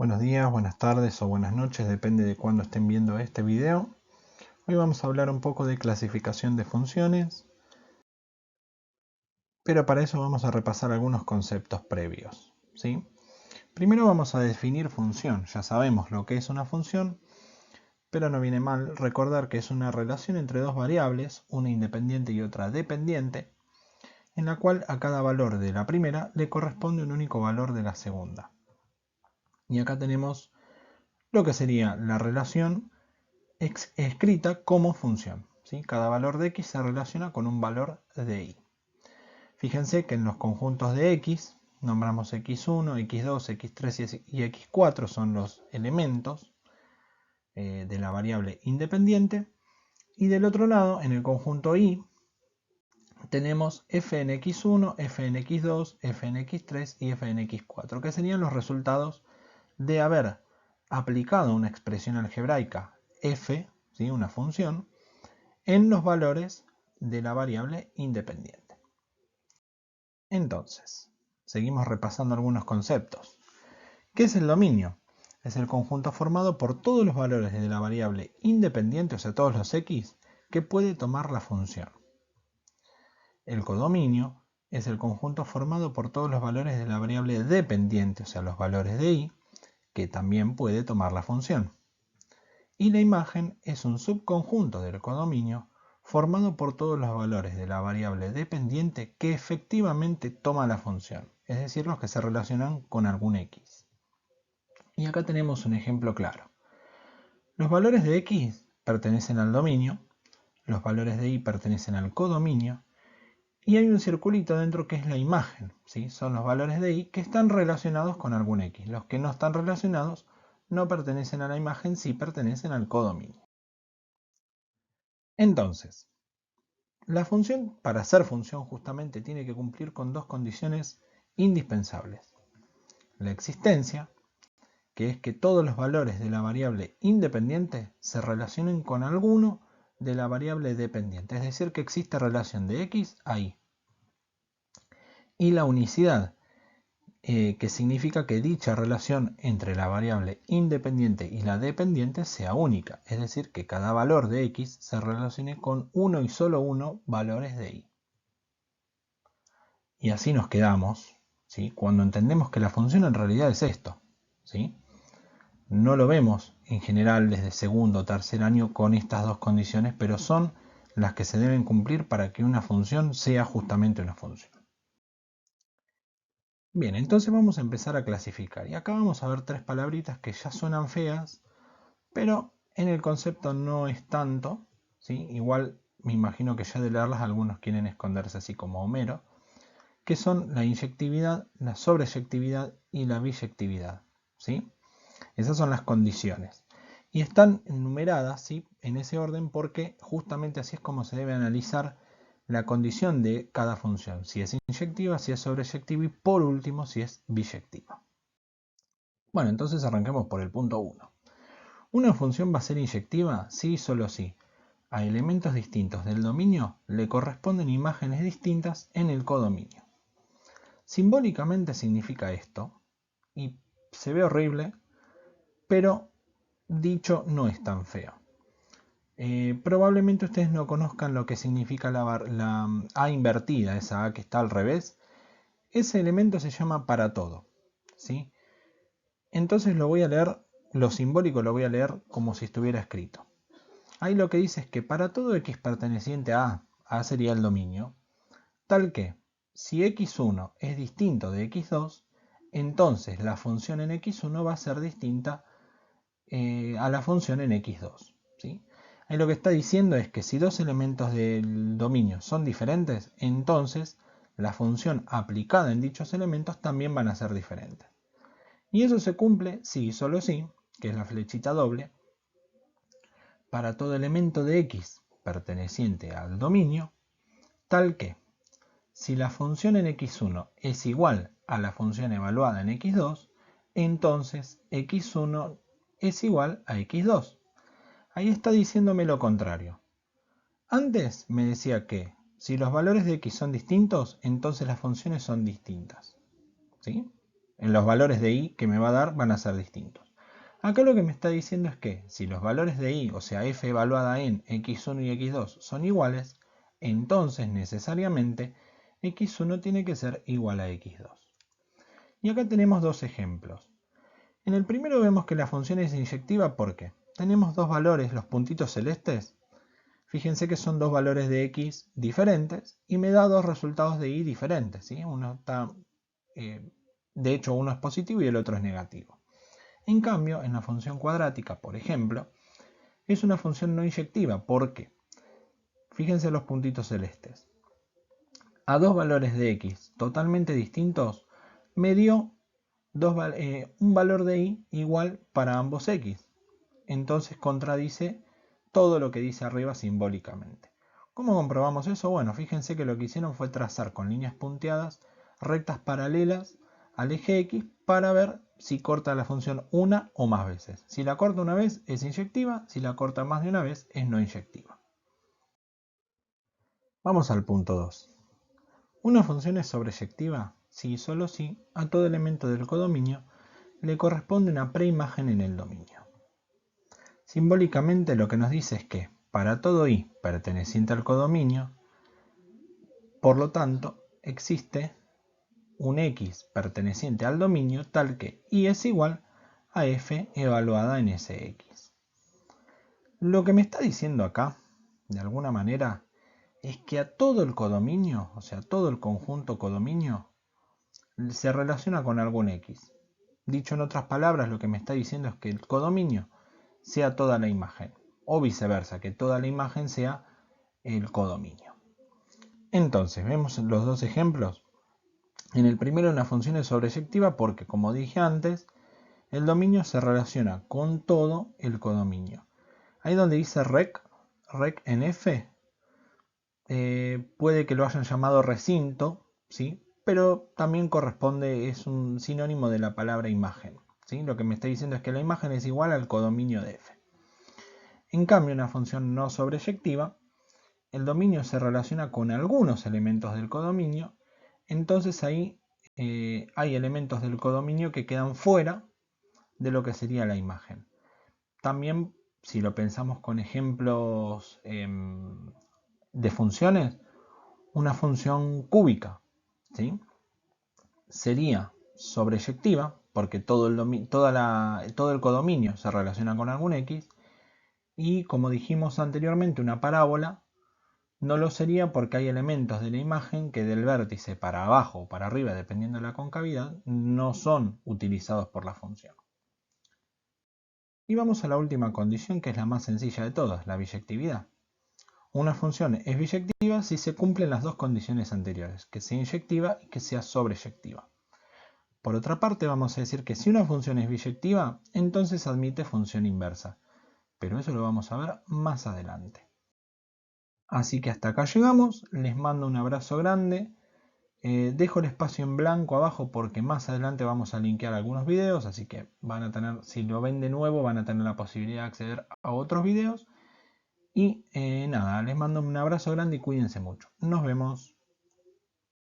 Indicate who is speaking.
Speaker 1: Buenos días, buenas tardes o buenas noches, depende de cuándo estén viendo este video. Hoy vamos a hablar un poco de clasificación de funciones, pero para eso vamos a repasar algunos conceptos previos, ¿sí? Primero vamos a definir función. Ya sabemos lo que es una función, pero no viene mal recordar que es una relación entre dos variables, una independiente y otra dependiente, en la cual a cada valor de la primera le corresponde un único valor de la segunda. Y acá tenemos lo que sería la relación escrita como función, ¿sí? Cada valor de x se relaciona con un valor de y. Fíjense que en los conjuntos de x, nombramos x1, x2, x3 y x4 son los elementos de la variable independiente. Y del otro lado, en el conjunto y, tenemos f en x1, f en x2, f en x3 y f en x4, que serían los resultados de haber aplicado una expresión algebraica f, ¿sí? Una función, en los valores de la variable independiente. Entonces, seguimos repasando algunos conceptos. ¿Qué es el dominio? Es el conjunto formado por todos los valores de la variable independiente, o sea, todos los x, que puede tomar la función. El codominio es el conjunto formado por todos los valores de la variable dependiente, o sea, los valores de y, que también puede tomar la función. Y la imagen es un subconjunto del codominio formado por todos los valores de la variable dependiente que efectivamente toma la función, es decir, los que se relacionan con algún x. Y acá tenemos un ejemplo claro. Los valores de x pertenecen al dominio, los valores de y pertenecen al codominio, y hay un circulito dentro que es la imagen, ¿sí? Son los valores de y que están relacionados con algún x. Los que no están relacionados no pertenecen a la imagen, sí pertenecen al codominio. Entonces, la función, para ser función justamente, tiene que cumplir con dos condiciones indispensables. La existencia, que es que todos los valores de la variable independiente se relacionen con alguno de la variable dependiente, es decir, que existe relación de x a y. Y la unicidad, que significa que dicha relación entre la variable independiente y la dependiente sea única, es decir, que cada valor de x se relacione con uno y solo uno valores de y. Y así nos quedamos, ¿sí? Cuando entendemos que la función en realidad es esto, ¿sí? No lo vemos en general desde segundo o tercer año con estas dos condiciones, pero son las que se deben cumplir para que una función sea justamente una función. Bien, entonces vamos a empezar a clasificar. Y acá vamos a ver tres palabritas que ya suenan feas, pero en el concepto no es tanto, ¿sí? Igual me imagino que ya de leerlas algunos quieren esconderse así como Homero, que son la inyectividad, la sobreyectividad y la biyectividad, ¿sí? Esas son las condiciones. Y están enumeradas, ¿sí? En ese orden porque justamente así es como se debe analizar la condición de cada función. Si es inyectiva, si es sobreyectiva y por último si es biyectiva. Bueno, entonces arranquemos por el punto 1. ¿Una función va a ser inyectiva? Sí y solo sí. A elementos distintos del dominio le corresponden imágenes distintas en el codominio. Simbólicamente significa esto, y se ve horrible, pero dicho no es tan feo. Probablemente ustedes no conozcan lo que significa la A invertida, esa A que está al revés. Ese elemento se llama para todo, ¿sí? Entonces lo voy a leer, lo simbólico lo voy a leer como si estuviera escrito. Ahí lo que dice es que para todo x perteneciente a A sería el dominio, tal que si x1 es distinto de x2, entonces la función en x1 va a ser distinta a la función en x2, ¿sí? Ahí lo que está diciendo es que si dos elementos del dominio son diferentes, entonces la función aplicada en dichos elementos también van a ser diferentes. Y eso se cumple si y solo si, que es la flechita doble, para todo elemento de x perteneciente al dominio, tal que si la función en x1 es igual a la función evaluada en x2, entonces x1 es igual a x2. Ahí está diciéndome lo contrario. Antes me decía que si los valores de x son distintos, entonces las funciones son distintas, ¿sí? en los valores de y que me va a dar van a ser distintos. Acá lo que me está diciendo es que si los valores de y, o sea f evaluada en x1 y x2 son iguales, entonces necesariamente x1 tiene que ser igual a x2. Y acá tenemos dos ejemplos. En el primero vemos que la función es inyectiva porque tenemos dos valores, los puntitos celestes. Fíjense que son dos valores de x diferentes y me da dos resultados de y diferentes. ¿Sí? De hecho, uno es positivo y el otro es negativo. En cambio, en la función cuadrática, por ejemplo, es una función no inyectiva. ¿Por qué? Fíjense los puntitos celestes. A dos valores de x totalmente distintos me dio un valor de y igual para ambos x. Entonces contradice todo lo que dice arriba simbólicamente. ¿Cómo comprobamos eso? Bueno, fíjense que lo que hicieron fue trazar con líneas punteadas rectas paralelas al eje x para ver si corta la función una o más veces. Si la corta una vez es inyectiva, si la corta más de una vez es no inyectiva. Vamos al punto 2. Una función es sobreyectiva si y solo si a todo elemento del codominio le corresponde una preimagen en el dominio. Simbólicamente lo que nos dice es que para todo y perteneciente al codominio, por lo tanto, existe un x perteneciente al dominio tal que y es igual a f evaluada en ese x. Lo que me está diciendo acá, de alguna manera, es que a todo el codominio, o sea, todo el conjunto codominio, se relaciona con algún x. Dicho en otras palabras, lo que me está diciendo es que el codominio sea toda la imagen, o viceversa, que toda la imagen sea el codominio. Entonces, vemos los dos ejemplos. En el primero una función es sobreyectiva porque, como dije antes, el dominio se relaciona con todo el codominio. Ahí donde dice rec en f, puede que lo hayan llamado recinto, ¿sí? Pero también corresponde, es un sinónimo de la palabra imagen. ¿Sí? Lo que me está diciendo es que la imagen es igual al codominio de f. En cambio, una función no sobreyectiva, el dominio se relaciona con algunos elementos del codominio, entonces ahí hay elementos del codominio que quedan fuera de lo que sería la imagen. También, si lo pensamos con ejemplos de funciones, una función cúbica, ¿sí? Sería sobreyectiva, porque todo el codominio se relaciona con algún x, y como dijimos anteriormente, una parábola no lo sería porque hay elementos de la imagen que del vértice para abajo o para arriba, dependiendo de la concavidad, no son utilizados por la función. Y vamos a la última condición, que es la más sencilla de todas, la biyectividad. Una función es biyectiva si se cumplen las dos condiciones anteriores, que sea inyectiva y que sea sobreyectiva. Por otra parte, vamos a decir que si una función es biyectiva, entonces admite función inversa. Pero eso lo vamos a ver más adelante. Así que hasta acá llegamos, les mando un abrazo grande, dejo el espacio en blanco abajo porque más adelante vamos a linkear algunos videos, así que van a tener, si lo ven de nuevo, van a tener la posibilidad de acceder a otros videos. Y nada, les mando un abrazo grande y cuídense mucho. Nos vemos.